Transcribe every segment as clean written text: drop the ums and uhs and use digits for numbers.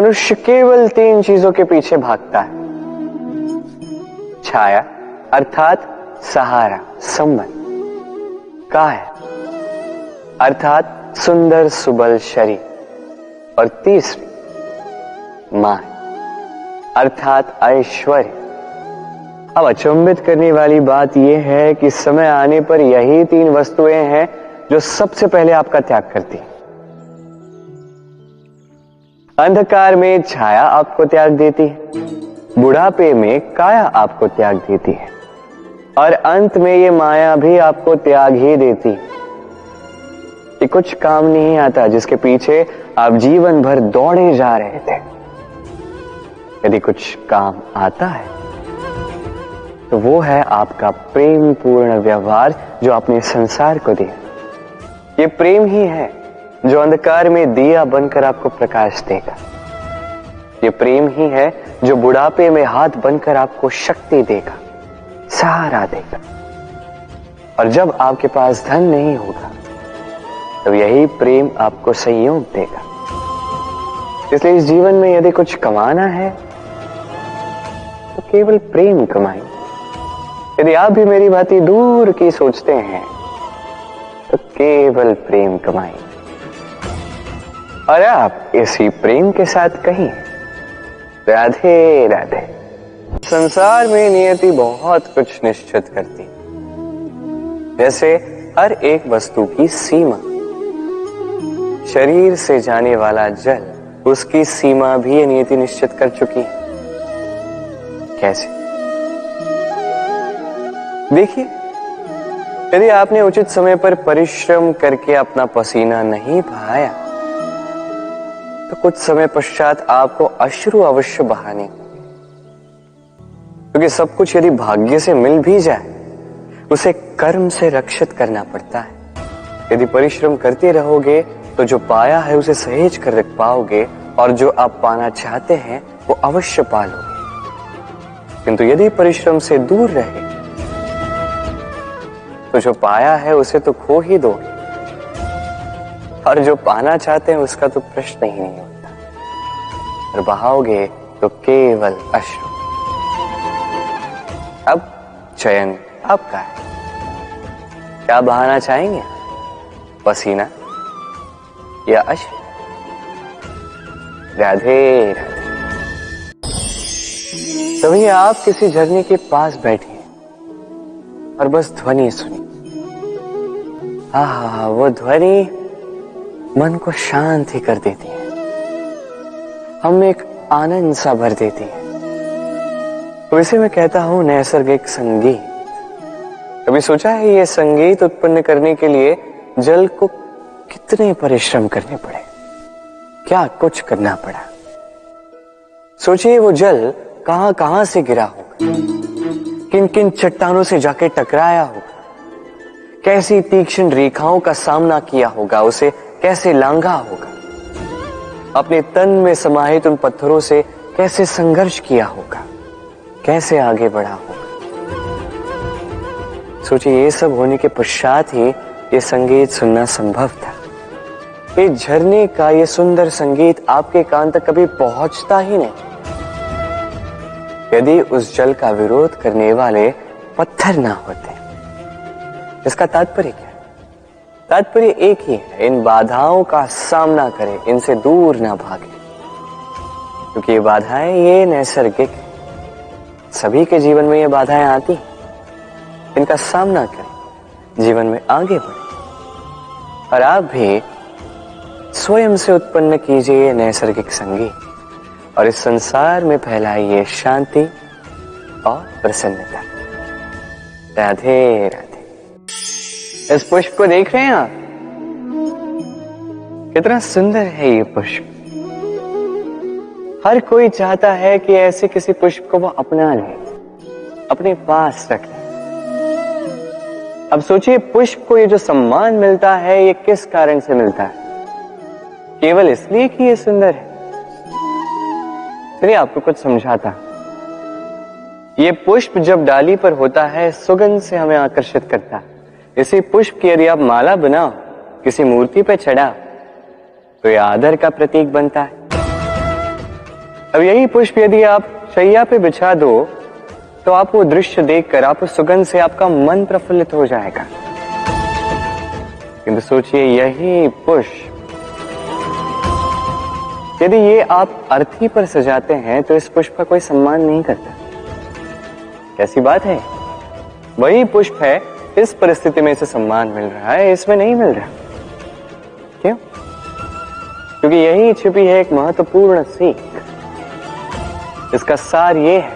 मनुष्य केवल 3 चीजों के पीछे भागता है। छाया अर्थात सहारा, संबंध। काया अर्थात सुंदर सुबल शरीर। और तीसरी माया अर्थात ऐश्वर्य। अब अचंभित करने वाली बात यह है कि समय आने पर यही 3 वस्तुएं हैं जो सबसे पहले आपका त्याग करती है। अंधकार में छाया आपको त्याग देती है, बुढ़ापे में काया आपको त्याग देती है, और अंत में ये माया भी आपको त्याग ही देती है। ये कुछ काम नहीं आता जिसके पीछे आप जीवन भर दौड़े जा रहे थे। यदि कुछ काम आता है तो वो है आपका प्रेम पूर्ण व्यवहार जो आपने संसार को दिया। ये प्रेम ही है जो अंधकार में दिया बनकर आपको प्रकाश देगा। ये प्रेम ही है जो बुढ़ापे में हाथ बनकर आपको शक्ति देगा, सहारा देगा। और जब आपके पास धन नहीं होगा तब यही प्रेम आपको संयोग देगा। इसलिए इस जीवन में यदि कुछ कमाना है तो केवल प्रेम कमाएं। यदि आप भी मेरी बातें दूर की सोचते हैं तो केवल प्रेम कमाएं। और आप इसी प्रेम के साथ कहीं राधे राधे। संसार में नियति बहुत कुछ निश्चित करती है, जैसे हर एक वस्तु की सीमा। शरीर से जाने वाला जल, उसकी सीमा भी ये नियति निश्चित कर चुकी है। कैसे? देखिए, यदि आपने उचित समय पर परिश्रम करके अपना पसीना नहीं बहाया तो कुछ समय पश्चात आपको अश्रु अवश्य बहाने होंगे। क्योंकि सब कुछ यदि भाग्य से मिल भी जाए उसे कर्म से रक्षित करना पड़ता है। यदि परिश्रम करते रहोगे तो जो पाया है उसे सहेज कर रख पाओगे, और जो आप पाना चाहते हैं वो अवश्य पालोगे। किंतु यदि परिश्रम से दूर रहे तो जो पाया है उसे तो खो ही दोगे, और जो पाना चाहते हैं उसका तो प्रश्न ही नहीं होता, और बहाओगे तो केवल अश्रु। अब चयन आपका है। क्या बहाना चाहेंगे, पसीना या अश्रु? राधे राधे। तभी आप किसी झरने के पास बैठे और बस ध्वनि सुनी। आहा, वो ध्वनि मन को शांत ही कर देती है, हम एक आनंद सा भर देती है। तो इसे मैं कहता हूं नैसर्गिक संगीत। कभी सोचा है ये संगीत उत्पन्न करने के लिए जल को कितने परिश्रम करने पड़े, क्या कुछ करना पड़ा? सोचिए वो जल कहां कहां से गिरा होगा, किन किन चट्टानों से जाके टकराया होगा, कैसी तीक्ष्ण रेखाओं का सामना किया होगा, उसे कैसे लांघा होगा, अपने तन में समाहित उन पत्थरों से कैसे संघर्ष किया होगा, कैसे आगे बढ़ा होगा। सोचिए ये सब होने के पश्चात ही ये संगीत सुनना संभव था। ये झरने का ये सुंदर संगीत आपके कान तक कभी पहुंचता ही नहीं यदि उस जल का विरोध करने वाले पत्थर ना होते। इसका तात्पर्य क्या है? तात्पर्य एक ही है, इन बाधाओं का सामना करें, इनसे दूर ना भागे। क्योंकि ये बाधाएं ये नैसर्गिक, सभी के जीवन में ये बाधाएं आती हैं। इनका सामना करें, जीवन में आगे बढ़े। और आप भी स्वयं से उत्पन्न कीजिए नैसर्गिक संगीत, और इस संसार में फैलाइए शांति और प्रसन्नता। राधे राधे। इस पुष्प को देख रहे हैं आप? कितना सुंदर है ये पुष्प। हर कोई चाहता है कि ऐसे किसी पुष्प को वो अपना ले, अपने पास रख ले। अब सोचिए पुष्प को ये जो सम्मान मिलता है ये किस कारण से मिलता है? केवल इसलिए कि ये सुंदर है? चलिए आपको कुछ समझाता। ये पुष्प जब डाली पर होता है सुगंध से हमें आकर्षित करता है। इसी पुष्प की यदि आप माला बनाओ, किसी मूर्ति पे चढ़ाओ, तो यह आदर का प्रतीक बनता है। अब यही पुष्प यदि आप शैया पे बिछा दो तो आप वो दृश्य देखकर, आप उस सुगंध से आपका मन प्रफुल्लित हो जाएगा। किंतु सोचिए, यही पुष्प यदि ये आप अर्थी पर सजाते हैं तो इस पुष्प का कोई सम्मान नहीं करता। कैसी बात है? वही पुष्प है, इस परिस्थिति में इसे सम्मान मिल रहा है, इसमें नहीं मिल रहा। क्यों? क्योंकि यही छिपी है एक महत्वपूर्ण सीख। इसका सार ये है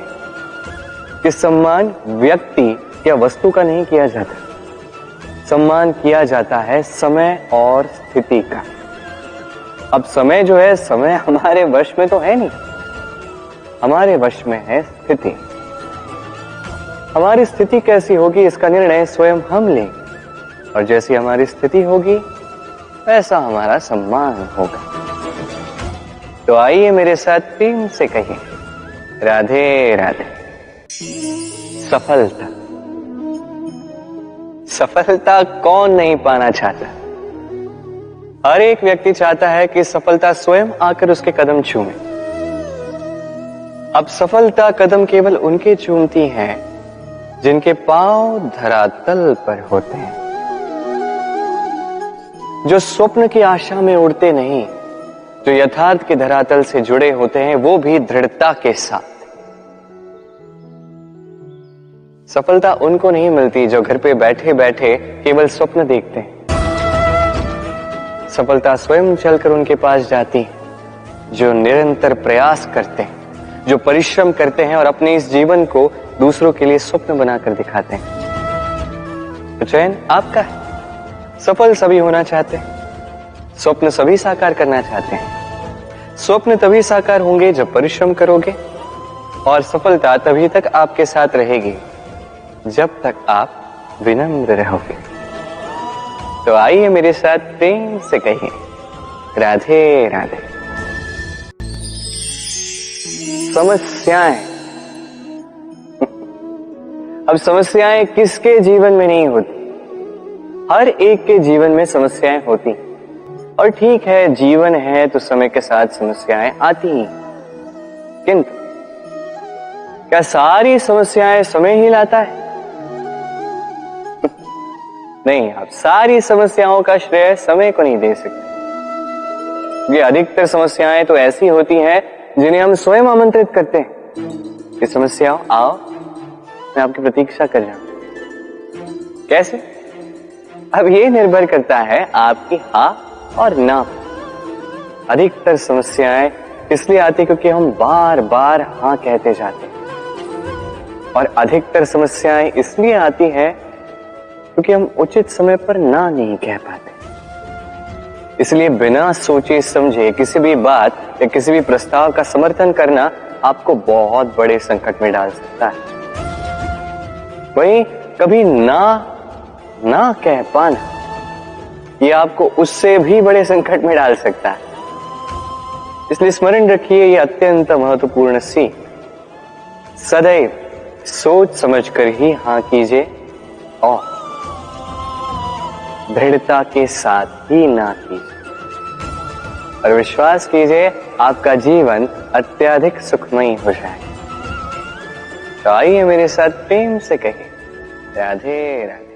कि सम्मान व्यक्ति या वस्तु का नहीं किया जाता, सम्मान किया जाता है समय और स्थिति का। अब समय जो है, समय हमारे वश में तो है नहीं, हमारे वश में है स्थिति। हमारी स्थिति कैसी होगी इसका निर्णय स्वयं हम लेंगे, और जैसी हमारी स्थिति होगी वैसा हमारा सम्मान होगा। तो आइए मेरे साथ प्रेम से कहिए, राधे राधे। सफलता, सफलता कौन नहीं पाना चाहता? हर एक व्यक्ति चाहता है कि सफलता स्वयं आकर उसके कदम चूमे। अब सफलता कदम केवल उनके चूमती है जिनके पांव धरातल पर होते हैं, जो स्वप्न की आशा में उड़ते नहीं, जो यथार्थ के धरातल से जुड़े होते हैं, वो भी दृढ़ता के साथ। सफलता उनको नहीं मिलती जो घर पे बैठे बैठे केवल स्वप्न देखते हैं। सफलता स्वयं चलकर उनके पास जाती है, जो निरंतर प्रयास करते हैं, जो परिश्रम करते हैं और अपने इस जीवन को दूसरों के लिए स्वप्न बनाकर दिखाते हैं। तो चयन आपका है। सफल सभी होना चाहते हैं, स्वप्न सभी साकार करना चाहते हैं। स्वप्न तभी साकार होंगे जब परिश्रम करोगे, और सफलता तभी तक आपके साथ रहेगी जब तक आप विनम्र रहोगे। तो आइए मेरे साथ प्रेम से कहिए, राधे राधे। समस्याएं, अब समस्याएं किसके जीवन में नहीं होती? हर एक के जीवन में समस्याएं होती, और ठीक है, जीवन है तो समय के साथ समस्याएं आती ही। किंतु क्या सारी समस्याएं समय ही लाता है? नहीं, आप सारी समस्याओं का श्रेय समय को नहीं दे सकते। ये अधिकतर समस्याएं तो ऐसी होती हैं जिन्हें हम स्वयं आमंत्रित करते हैं कि समस्याओं आओ, मैं आपकी प्रतीक्षा कर रहा हूं। कैसे? अब ये निर्भर करता है आपकी हाँ और ना। अधिकतर समस्याएं इसलिए आती क्योंकि हम बार बार हाँ कहते जाते हैं, और अधिकतर समस्याएं इसलिए आती हैं क्योंकि हम उचित समय पर ना नहीं कह पाते। इसलिए बिना सोचे समझे किसी भी बात या किसी भी प्रस्ताव का समर्थन करना आपको बहुत बड़े संकट में डाल सकता है। वहीं कभी ना कह पाना, ये आपको उससे भी बड़े संकट में डाल सकता है। इसलिए स्मरण रखिए, ये अत्यंत महत्वपूर्ण सीख। सदैव सोच समझकर ही हाँ कीजिए, और दृढ़ता के साथ ही ना कीजिए, और विश्वास कीजिए आपका जीवन अत्यधिक सुखमयी हो जाए। तो आइए मेरे साथ प्रेम से कहिए, राधे राधे।